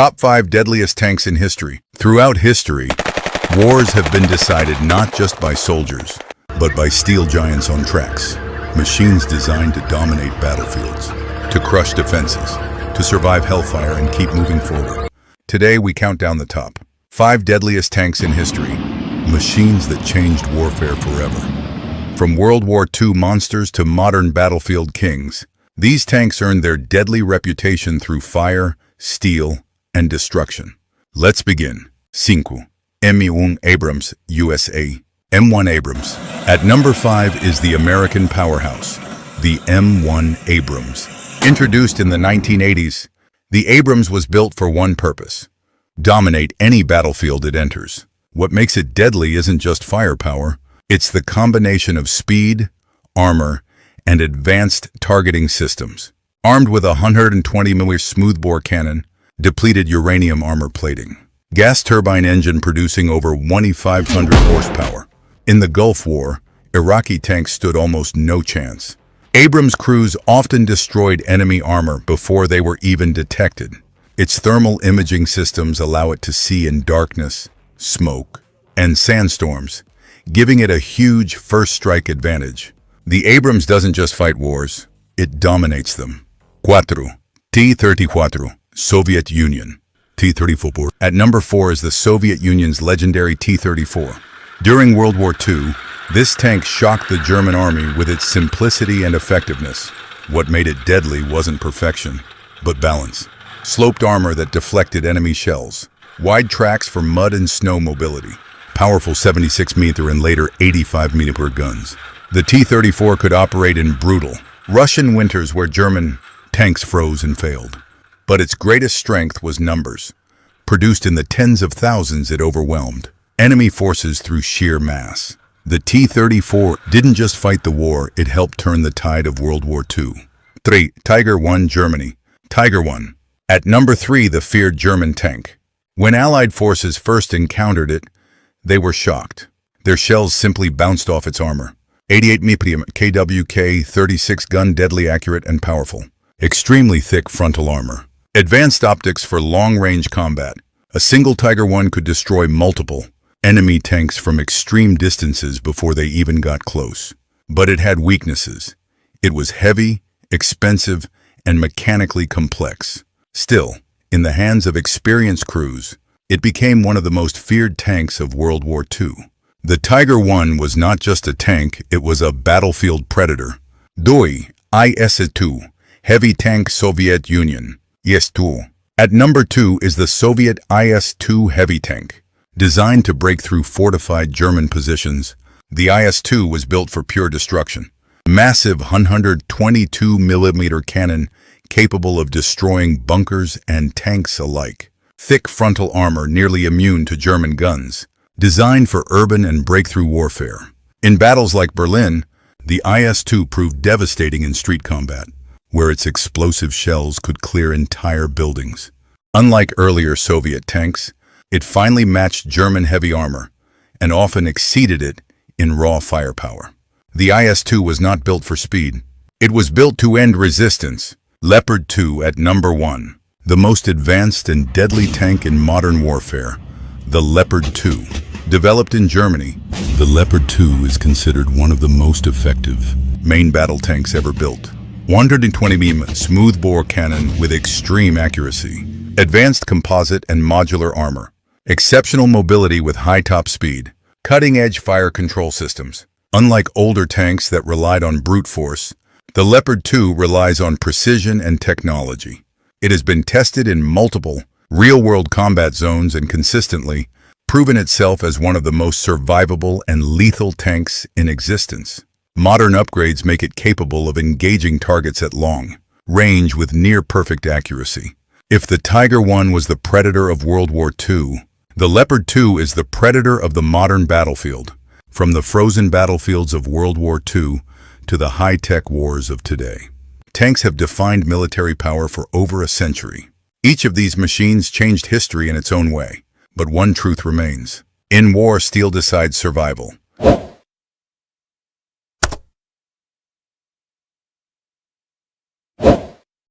Top 5 Deadliest Tanks in History. Throughout history, wars have been decided not just by soldiers, but by steel giants on tracks. Machines designed to dominate battlefields, to crush defenses, to survive hellfire and keep moving forward. Today we count down the top 5 deadliest tanks in history. Machines that changed warfare forever. From World War II monsters to modern battlefield kings, these tanks earned their deadly reputation through fire, steel, and destruction. Let's begin. 5. M1 Abrams, USA. M1 Abrams. At number 5 is the American powerhouse, the M1 Abrams. Introduced in the 1980s, the Abrams was built for one purpose: dominate any battlefield it enters. What makes it deadly isn't just firepower, it's the combination of speed, armor, and advanced targeting systems. Armed with a 120mm smoothbore cannon, depleted uranium armor plating, gas turbine engine producing over 2,500 horsepower. In the Gulf War, Iraqi tanks stood almost no chance. Abrams crews often destroyed enemy armor before they were even detected. Its thermal imaging systems allow it to see in darkness, smoke, and sandstorms, giving it a huge first strike advantage. The Abrams doesn't just fight wars, it dominates them. 4. T-34, Soviet Union. T-34. At number 4 is the Soviet Union's legendary T-34. During World War II, this tank shocked the German army with its simplicity and effectiveness. What made it deadly wasn't perfection, but balance. Sloped armor that deflected enemy shells, wide tracks for mud and snow mobility, powerful 76mm and later 85mm guns. The T-34 could operate in brutal Russian winters where German tanks froze and failed. But its greatest strength was numbers. Produced in the tens of thousands, it overwhelmed enemy forces through sheer mass. The T-34 didn't just fight the war, it helped turn the tide of World War II. 3. Tiger I, Germany. Tiger I. At number 3, the feared German tank. When Allied forces first encountered it, they were shocked. Their shells simply bounced off its armor. 88mm KWK 36 gun, deadly accurate and powerful. Extremely thick frontal armor. Advanced optics for long-range combat. A single Tiger I could destroy multiple enemy tanks from extreme distances before they even got close. But it had weaknesses. It was heavy, expensive, and mechanically complex. Still, in the hands of experienced crews, it became one of the most feared tanks of World War II. The Tiger I was not just a tank, it was a battlefield predator. 2. IS-2, Heavy Tank, Soviet Union. IS-2. At number 2 is the Soviet IS-2 heavy tank. Designed to break through fortified German positions, the IS-2 was built for pure destruction. Massive 122mm cannon capable of destroying bunkers and tanks alike. Thick frontal armor nearly immune to German guns. Designed for urban and breakthrough warfare. In battles like Berlin, the IS-2 proved devastating in street combat, where its explosive shells could clear entire buildings. Unlike earlier Soviet tanks, it finally matched German heavy armor, and often exceeded it in raw firepower. The IS-2 was not built for speed. It was built to end resistance. Leopard 2 at number 1. The most advanced and deadly tank in modern warfare, the Leopard 2. Developed in Germany, the Leopard 2 is considered one of the most effective main battle tanks ever built. 120mm smoothbore cannon with extreme accuracy. Advanced composite and modular armor. Exceptional mobility with high top speed. Cutting-edge fire control systems. Unlike older tanks that relied on brute force, the Leopard 2 relies on precision and technology. It has been tested in multiple real-world combat zones and consistently proven itself as one of the most survivable and lethal tanks in existence. Modern upgrades make it capable of engaging targets at long range with near-perfect accuracy. If the Tiger I was the predator of World War II, the Leopard 2 is the predator of the modern battlefield, from the frozen battlefields of World War II to the high-tech wars of today. Tanks have defined military power for over a century. Each of these machines changed history in its own way, but one truth remains. In war, steel decides survival.